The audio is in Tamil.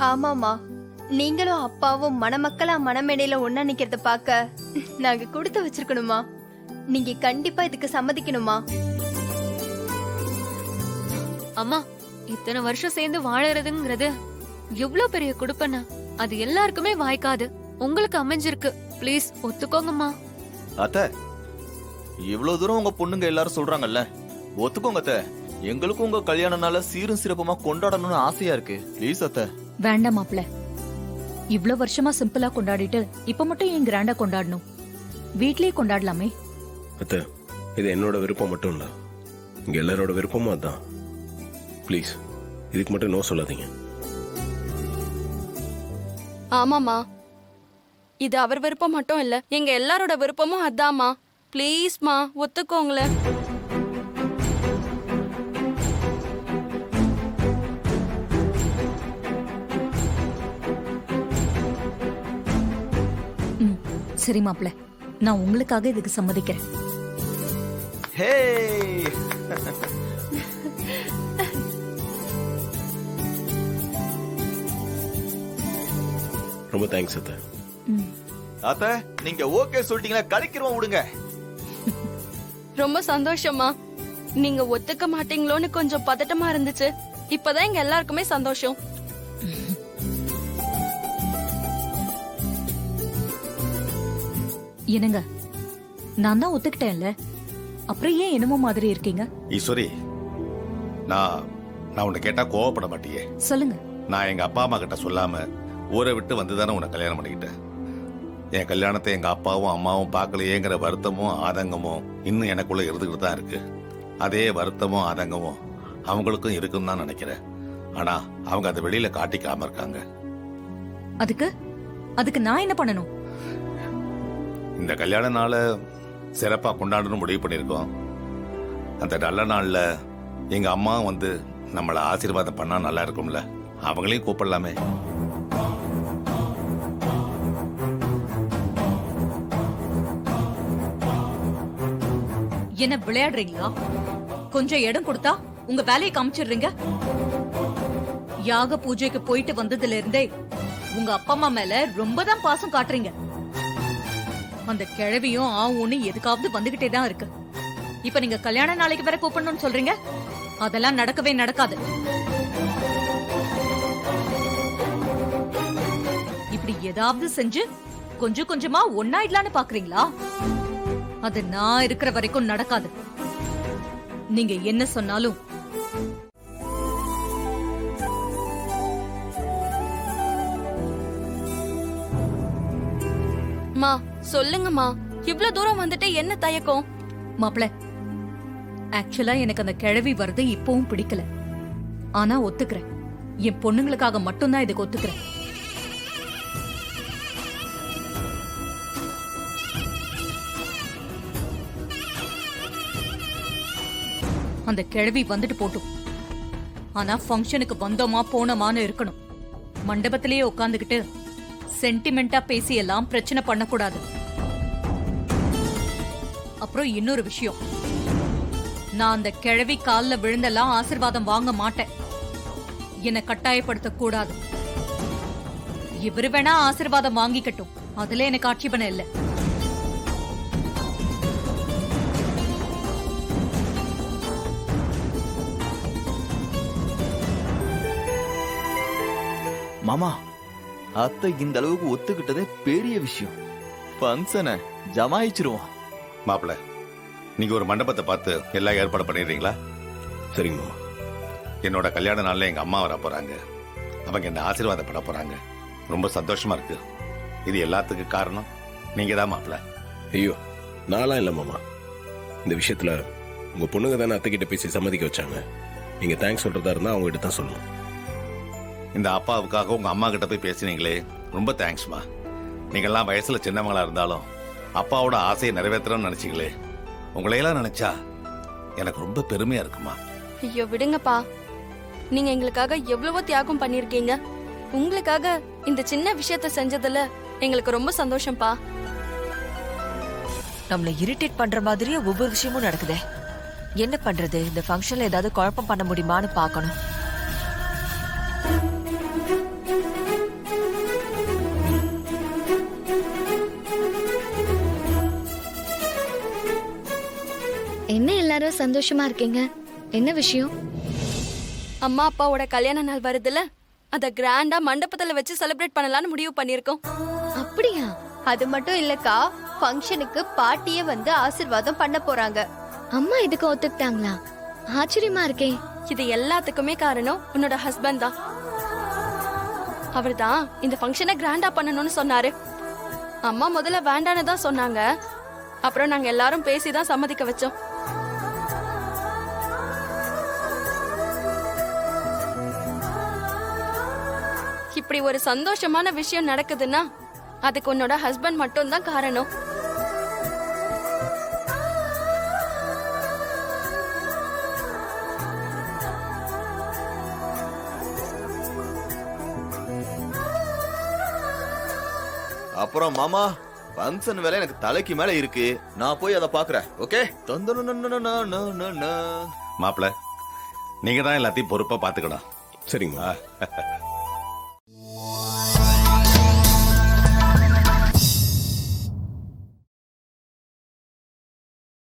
ஆமாமா, நீங்களும் அப்பாவும் மணமக்களா மணமேடையில ஒன்னா நிக்கிறத பாக்க நாங்க கொடுத்து வச்சிருக்கணுமா? நீங்க கண்டிப்பா இதுக்கு சம்மதிக்கணுமா? அம்மா, இத்தனை வருஷம் சேர்ந்து வாழறதுங்கிறது எவ்வளவு பெரிய குடுப்பன. அது எல்லாருக்குமே வாய்க்காது. உங்களுக்கு அமைஞ்சிருக்கு. ப்ளீஸ் ஒத்துக்கோங்கம்மா. அத்தை, இவ்வளவு தூரம் உங்க பொண்ணுங்க எல்லாரும் சொல்றாங்கல்ல, ஒத்துக்கோங்க அத்தை. எங்களுக்கும் உங்க கல்யாண நாள சீரும் சிறப்புமா கொண்டாடணும்னு ஆசையா இருக்கு. ப்ளீஸ் அத்தை. வேண்டாம் மாப்ள, இவ்ளோ வருஷமா சிம்பிளா கொண்டாடிட்டு இப்ப மட்டும் ஏன் கிராண்டா கொண்டாடணும்? வீட்லயே கொண்டாடலாமே. அத்தை, இது என்னோட விருப்பம் மட்டும் இல்ல, இங்க எல்லாரோட விருப்பமும் அதான். ப்ளீஸ் இதுக்கு மட்டும் நோ சொல்லாதீங்க. ஆமாமா, இது அவர் விருப்பம் மட்டும் இல்ல, எங்க எல்லாரோட விருப்பமும் அதாம்மா. ப்ளீஸ்மா ஒத்துக்கோங்களேன். சரி மாப்ள, நான் உங்களுக்காக இதுக்கு சம்மதிக்கிறேன். ஹே, ரொம்ப தேங்க்ஸ் அத்தை. அத்தை, நீங்க ஓகே சொல்லிட்டீங்களா? கடிக்கிறோம் விடுங்க. ரொம்ப சந்தோஷமா. நீங்க ஒத்துக்க மாட்டீங்களோன்னு கொஞ்சம் பதட்டமா இருந்துச்சு. இப்பதான் எங்க எல்லாருக்குமே சந்தோஷம். என்னங்க, நான் தான் ஒத்துக்கிட்டேன்ல, அப்புறம் ஏன் என்னமோ மாதிரி இருக்கீங்க? ஈஸ்வரி, நான் உன்னை கேட்டா கோவப்பட மாட்டியே? சொல்லுங்க. நான் எங்க அப்பா அம்மா கிட்ட சொல்லாம ஊரை விட்டு வந்துதானே உன்னை கல்யாணம் பண்ணிக்கிட்டேன். என் கல்யாணத்தை எங்க அப்பாவும் அம்மாவும் பார்க்கலையேங்கிற வருத்தமும் ஆதங்கமும் இன்னும் எனக்குள்ள இருந்துகிட்டு தான் இருக்கு. அதே வருத்தமும் ஆதங்கமும் அவங்களுக்கும் இருக்குன்னு தான் நினைக்கிறேன். ஆனா அவங்க அதை வெளியில காட்டிக்காம இருக்காங்க. அதுக்கு நான் என்ன பண்ணணும்? இந்த கல்யாண நாளை சிறப்பா கொண்டாடணும் முடிவு பண்ணிருக்கோம். அந்த நல்ல நாள்ல எங்க அம்மா வந்து நம்மள ஆசீர்வாதம் பண்ணா நல்லா இருக்கும்ல, அவங்களையும் கூப்பிடலாமே. என்ன விளையாடுறீங்களா? கொஞ்சம் இடம் கொடுத்தா உங்க வேலையை காமிச்சிடுறீங்க. யாக பூஜைக்கு போயிட்டு வந்ததுல இருந்தே உங்க அப்பா அம்மா மேல ரொம்ப தான் பாசம் காட்டுறீங்க. அந்த கிழவியும் ஒண்ணு எதுக்காவது வந்துகிட்டே தான் இருக்கு. இப்ப நீங்க கல்யாண நாளைக்கு வேற கூப்பிடணும்னு சொல்றீங்க. அதெல்லாம் நடக்கவே நடக்காது. இப்படி ஏதாவது செஞ்சு கொஞ்சம் கொஞ்சமா ஒன்னாயிடலான்னு பாக்குறீங்களா? அது நான் இருக்கிற வரைக்கும் நடக்காது. நீங்க என்ன சொன்னாலும். மா சொல்லுங்கம்மா, இவ்ளோ தூரம் வந்துட்டு என்ன தயக்கம்? மாப்ள, ஆக்சுவலா எனக்கு அந்த கிழவி வருது இப்பவும் பிடிக்கல. ஆனா ஒத்துக்கிறேன், என் பொண்ணுங்களுக்காக மட்டும்தான் இதுக்கு ஒத்துக்கிறேன். அந்த கிழவி வந்துட்டு போட்டும். ஆனா ஃபங்க்ஷனுக்கு வந்தோமா போனோமான்னு இருக்கணும். மண்டபத்திலேயே உட்காந்துக்கிட்டு சென்டிமெண்டா பேசி எல்லாம் பிரச்சனை பண்ணக்கூடாது. அப்புறம் இன்னொரு விஷயம், நான் அந்த கிழவி கால்ல விழுந்தெல்லாம் ஆசீர்வாதம் வாங்க மாட்டேன். என்னை கட்டாயப்படுத்த கூடாது. இவரு வேணா ஆசீர்வாதம் வாங்கிக்கட்டும், அதுல எனக்கு ஆட்சேபனை இல்லை. மாமா, அத்தை இந்த அளவுக்கு ஒத்துக்கிட்டதே பெரிய விஷயம். ஃபங்க்ஷனை ஜமாயிச்சிருவோம். மாப்பிள்ள, நீங்க ஒரு மண்டபத்தை பார்த்து எல்லா ஏற்பாடு பண்ணிடுறீங்களா? சரிங்க மாமா. என்னோட கல்யாண நாள்ல எங்க அம்மா வர போறாங்க. அவங்க என்ன ஆசீர்வாதம் பண்ண போறாங்க. ரொம்ப சந்தோஷமா இருக்கு. இது எல்லாத்துக்கும் காரணம் நீங்க தான் மாப்பிள்ள. ஐயோ, நான்லாம் இல்ல மாமா. இந்த விஷயத்துல உங்க பொண்ணுங்க தானே அத்தைக்கிட்ட பேசி சம்மதிக்க வச்சாங்க. நீங்க தேங்க்ஸ் சொல்றதா இருந்தா அவங்க கிட்ட தான் சொல்லணும். இந்த அப்பாவுக்காக உங்க அம்மா கிட்ட போய் பேசினீங்களே, ரொம்ப தேங்க்ஸ்மா. நீங்கெல்லாம் வயசுல சின்னவங்களா இருந்தாலும் அப்பாவோட ஆசையை நிறைவேற்றணும்னு நினைச்சீங்களே, உங்களையெல்லாம் நினைச்சா எனக்கு ரொம்ப பெருமையா இருக்குமா. ஐயோ விடுங்கப்பா, நீங்க எங்களுக்காக எவ்வளவோ தியாகம் பண்ணிருக்கீங்க. உங்களுக்காக இந்த சின்ன விஷயத்த செஞ்சதுல எங்களுக்கு ரொம்ப சந்தோஷம்ப்பா. நம்மள இரிட்டேட் பண்ற மாதிரியே ஒவ்வொரு விஷயமும் நடக்குதே. என்ன பண்றது? இந்த ஃபங்க்ஷன்ல ஏதாவது குழப்பம் பண்ண முடியுமான்னு பார்க்கணும். என்ன எல்லாரும் சந்தோஷமா இருக்கீங்க? என்ன விஷயம்? அம்மா அப்பாவோட கல்யாண நாள் வருதுல, அத கிராண்டா மண்டபத்துல வச்சு செலிப்ரேட் பண்ணலாம்னு முடிவு பண்ணிருக்கோம். அப்படியா? அது மட்டும் இல்லக்கா, ஃபங்க்ஷனுக்கு பாட்டியே வந்து ஆசீர்வாதம் பண்ண போறாங்க. அம்மா இதுக்கு ஒத்துக்கிட்டாங்களா? ஆச்சரியமா இருக்கே. இது எல்லாத்துக்குமே காரணம் உன்னோட ஹஸ்பண்ட் தான். அவர்தான் இந்த ஃபங்க்ஷனை கிராண்டா பண்ணணும்னு சொன்னாரு. அம்மா முதல்ல வேண்டான்னு தான் சொன்னாங்க. அப்புறம் நாங்க எல்லாரும் பேசிதான் சம்மதிக்க வச்சோம். இப்படி ஒரு சந்தோஷமான விஷயம் நடக்குதுன்னா அதுக்கு உன்னோட ஹஸ்பண்ட் மட்டும் தான் காரணம். அப்புறம் மாமா, ஃபங்க்ஷன் வேலை எனக்கு தலைக்கு மேல இருக்கு. நான் போய் அதை பாக்குறேன். ஓகே? மாப்பிள்ள, நீங்க தான் எல்லாத்தையும் பொறுப்பா பாத்துக்கணும். சரிங்க.